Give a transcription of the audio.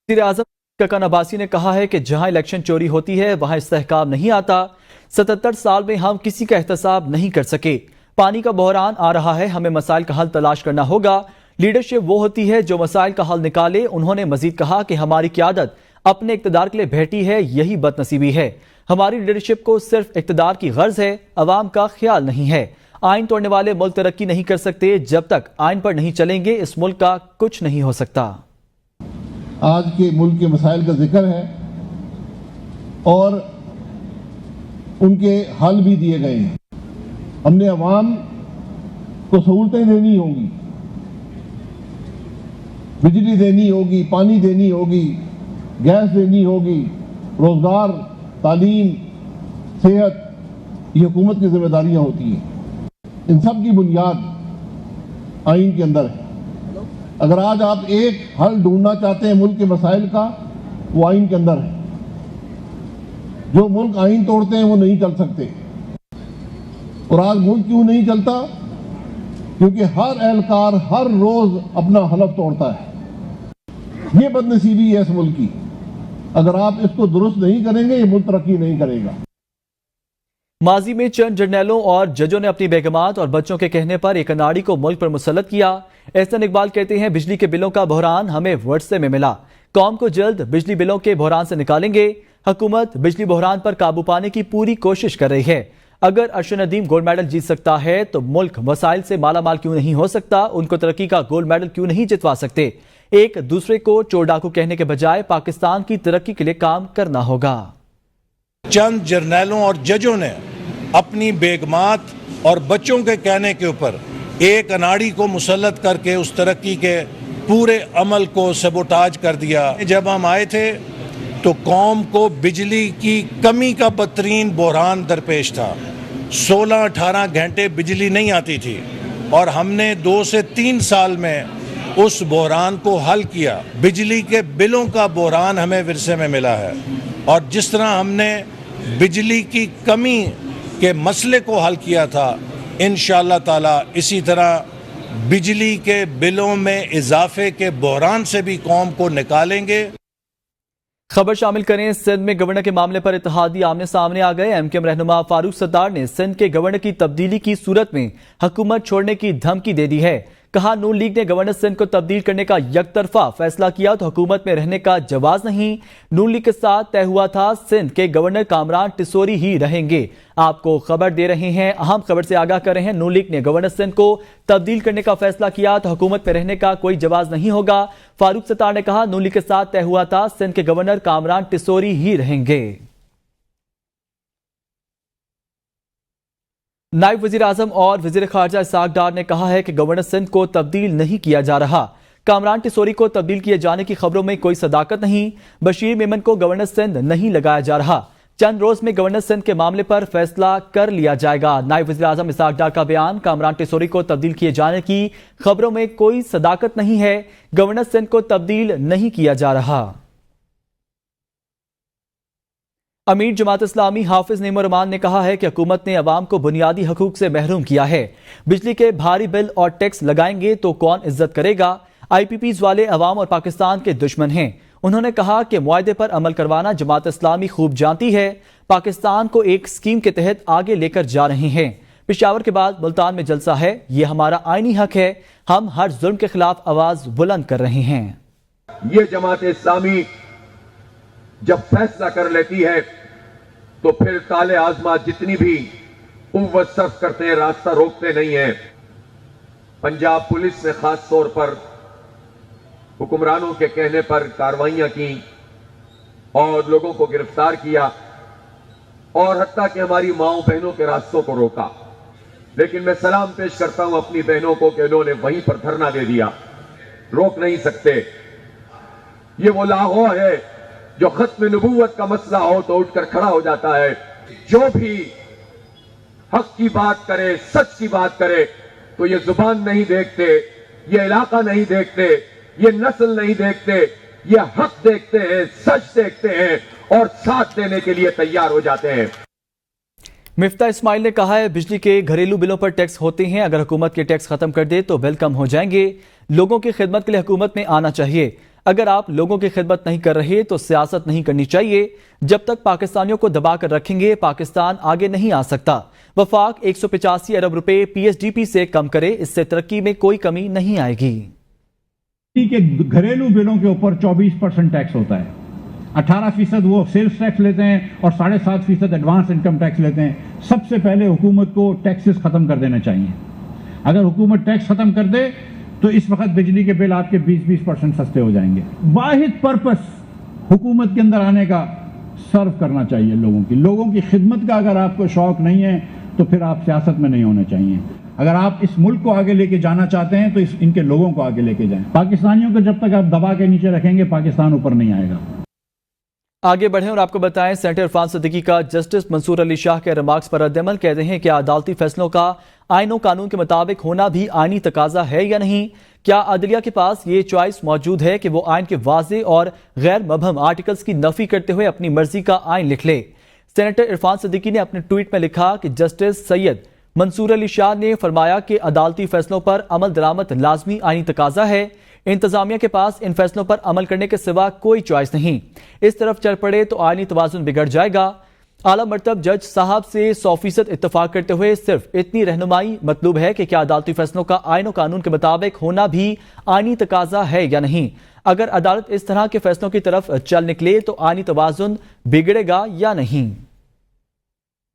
वज़ीर आज़म ककन अब्बासी ने कहा है कि जहां इलेक्शन चोरी होती है वहां इस्तेहकाम नहीं आता। 77 साल में हम किसी का एहतसाब नहीं कर सके। पानी का बहरान आ रहा है, हमें मसाइल का हल तलाश करना होगा। लीडरशिप वो होती है जो मसाइल का हल निकाले। उन्होंने मजीद कहा कि हमारी क़यादत अपने इक़्तिदार के लिए बैठी है, यही बदनसीबी है। हमारी लीडरशिप को सिर्फ इक़्तिदार की गर्ज है, अवाम का ख्याल नहीं है। आइन तोड़ने वाले मुल्क तरक्की नहीं कर सकते। जब तक आइन पर नहीं चलेंगे इस मुल्क का कुछ नहीं हो सकता। आज के मुल्क के मसाइल का जिक्र है और उनके हल भी दिए गए हैं। हमने अवाम को सहूलतें देनी होगी, बिजली देनी होगी, पानी देनी होगी, गैस देनी होगी, रोजगार, तालीम, सेहत, ये हुकूमत की जिम्मेदारियां होती हैं। इन सब की बुनियाद आइन के अंदर है। अगर आज आप एक हल ढूंढना चाहते हैं मुल्क के मसाइल का, वो आइन के अंदर है। जो मुल्क आइन तोड़ते हैं वो नहीं चल सकते। और आज मुल्क क्यों नहीं चलता? क्योंकि हर एहलकार हर रोज अपना हलफ तोड़ता है। ये बदनसीबी है इस मुल्क की। अगर आप इसको दुरुस्त नहीं करेंगे, ये मुल्क तरक्की नहीं करेगा। माजी में चंद जर्नैलों और जजों ने अपनी बेगमात और बच्चों के कहने पर एक अनाड़ी को मुल्क पर मुसल्लत किया। एहसन इकबाल कहते हैं, बिजली के बिलों का बहरान हमें व्हाट्सएप में मिला। कौम को जल्द बिजली बिलों के बहरान से निकालेंगे। हुकूमत बिजली बहरान पर काबू पाने की पूरी कोशिश कर रही है। अगर अरशद नदीम गोल्ड मेडल जीत सकता है तो मुल्क वसाइल से माला माल क्यों नहीं हो सकता? उनको तरक्की का गोल्ड मेडल क्यों नहीं जितवा सकते? एक दूसरे को चोर डाकू कहने के बजाय पाकिस्तान की तरक्की के लिए काम करना होगा। चंद जर्नैलों और जजों ने अपनी बेगमात और बच्चों के कहने के ऊपर एक अनाड़ी को मुसल्लत करके उस तरक्की के पूरे अमल को सबोटाज कर दिया। जब हम आए थे तो कौम को बिजली की कमी का बदतरीन बहरान दरपेश था। 16-18 घंटे बिजली नहीं आती थी और हमने 2 से 3 साल में उस बहरान को हल किया। बिजली के बिलों का बहरान हमें विरसे में मिला है और जिस तरह हमने बिजली की कमी के मसले को हल किया था, इंशाअल्लाह ताला इसी तरह बिजली के बिलों में इजाफे के बहरान से भी कौम को निकालेंगे। खबर शामिल करें, सिंध में गवर्नर के मामले पर इत्तेहादी आमने सामने आ गए। एमकेएम रहनुमा फारूक सत्तार ने सिंध के गवर्नर की तब्दीली की सूरत में हुकूमत छोड़ने की धमकी दे दी है। कहा, नून लीग ने गवर्नर सिंध को तब्दील करने का यकतरफा फैसला किया तो हुकूमत में रहने का जवाज नहीं। नून लीग के साथ तय हुआ था सिंध के गवर्नर कामरान टिसोरी ही रहेंगे। आपको खबर दे रहे हैं, अहम खबर से आगाह कर रहे हैं। नून लीग ने गवर्नर सिंध को तब्दील करने का फैसला किया तो हुकूमत में रहने का कोई जवाज नहीं होगा। फारूक सत्तार ने कहा, नून लीग के साथ तय हुआ था सिंध के गवर्नर कामरान टिसोरी ही रहेंगे। नायब वजीर आजम और वजीर खारजा इसहाक डार ने कहा है कि गवर्नर सिंध को तब्दील नहीं किया जा रहा। कामरान टिसोरी को तब्दील किए जाने की खबरों में कोई सदाकत नहीं। बशीर मेमन को गवर्नर सिंध नहीं लगाया जा रहा। चंद रोज में गवर्नर सिंध के मामले पर फैसला कर लिया जाएगा। नायब वजीर आजम इसहाक डार का बयान, कामरान टिसोरी को तब्दील किए जाने की खबरों में कोई सदाकत नहीं है। गवर्नर सिंध को तब्दील नहीं किया जा रहा। अमीर जमात इस्लामी हाफिज नईमुर रहमान ने कहा है कि हुकूमत ने अवाम को बुनियादी हकूक से महरूम किया है। बिजली के भारी बिल और टैक्स लगाएंगे तो कौन इज्जत करेगा? IPPs वाले अवाम और पाकिस्तान के दुश्मन हैं। उन्होंने कहा कि मुआहदे पर अमल करवाना जमात इस्लामी खूब जानती है। पाकिस्तान को एक स्कीम के तहत आगे लेकर जा रहे हैं। पेशावर के बाद मुल्तान में जलसा है, ये हमारा आईनी हक है। हम हर जुल्म के खिलाफ आवाज बुलंद कर रहे हैं। ये जमात इस्लामी जब फैसला कर लेती है तो फिर ताले आजमा जितनी भी कुव्वत सर्फ करते हैं, रास्ता रोकते नहीं है। पंजाब पुलिस ने खास तौर पर हुक्मरानों के कहने पर कार्रवाइयां की और लोगों को गिरफ्तार किया और हत्ता कि हमारी माओ बहनों के रास्तों को रोका। लेकिन मैं सलाम पेश करता हूं अपनी बहनों को कि उन्होंने वहीं पर धरना दे दिया। रोक नहीं सकते। ये वो लाहौर है जो खत्म नबूवत का मसला हो तो उठकर खड़ा हो जाता है। जो भी हक की बात करे, सच की बात करे, तो ये जुबान नहीं देखते, ये इलाका नहीं देखते, ये नस्ल नहीं देखते, ये हक देखते हैं, सच देखते हैं और साथ देने के लिए तैयार हो जाते हैं। मिफ्ता इस्माइल ने कहा है, बिजली के घरेलू बिलों पर टैक्स होते हैं, अगर हुकूमत के टैक्स खत्म कर दे तो बिल कम हो जाएंगे। लोगों की खिदमत के लिए हुकूमत में आना चाहिए। اگر آپ لوگوں کی خدمت نہیں کر رہے تو سیاست نہیں کرنی چاہیے. جب تک پاکستانیوں کو دبا کر رکھیں گے پاکستان آگے نہیں آ سکتا. وفاق 185 ارب روپے پی ایس ڈی پی سے کم کرے, اس سے ترقی میں کوئی کمی نہیں آئے گی. کہ گھریلو بلوں کے اوپر 24% ٹیکس ہوتا ہے, 18% وہ سیلز ٹیکس لیتے ہیں اور 7.5% ایڈوانس انکم ٹیکس لیتے ہیں. سب سے پہلے حکومت کو ٹیکسز ختم کر دینا چاہیے. اگر حکومت ٹیکس ختم کر دے تو اس وقت بجلی کے بل آپ کے 20% سستے ہو جائیں گے. واحد پرپس حکومت کے اندر آنے کا سرو کرنا چاہیے لوگوں کی خدمت کا. اگر آپ کو شوق نہیں ہے تو پھر آپ سیاست میں نہیں ہونا چاہیے. اگر آپ اس ملک کو آگے لے کے جانا چاہتے ہیں تو ان کے لوگوں کو آگے لے کے جائیں. پاکستانیوں کو جب تک آپ دبا کے نیچے رکھیں گے پاکستان اوپر نہیں آئے گا. آگے بڑھیں اور آپ کو بتائیں, سینیٹر عرفان صدیقی کا جسٹس منصور علی شاہ کے ریمارکس پر رد عمل. کہتے ہیں کہ عدالتی فیصلوں کا آئین و قانون کے مطابق ہونا بھی آئینی تقاضا ہے یا نہیں. کیا عدلیہ کے پاس یہ چوائس موجود ہے کہ وہ آئین کے واضح اور غیر مبہم آرٹیکلز کی نفی کرتے ہوئے اپنی مرضی کا آئین لکھ لے؟ سینیٹر عرفان صدیقی نے اپنے ٹویٹ میں لکھا کہ جسٹس سید منصور علی شاہ نے فرمایا کہ عدالتی فیصلوں پر عمل درآمد لازمی آئینی تقاضا ہے. انتظامیہ کے پاس ان فیصلوں پر عمل کرنے کے سوا کوئی چوائس نہیں. اس طرف چل پڑے تو آئینی توازن بگڑ جائے گا. اعلیٰ مرتبہ جج صاحب سے 100% اتفاق کرتے ہوئے صرف اتنی رہنمائی مطلوب ہے کہ کیا عدالتی فیصلوں کا آئین و قانون کے مطابق ہونا بھی آئینی تقاضا ہے یا نہیں. اگر عدالت اس طرح کے فیصلوں کی طرف چل نکلے تو آئینی توازن بگڑے گا یا نہیں.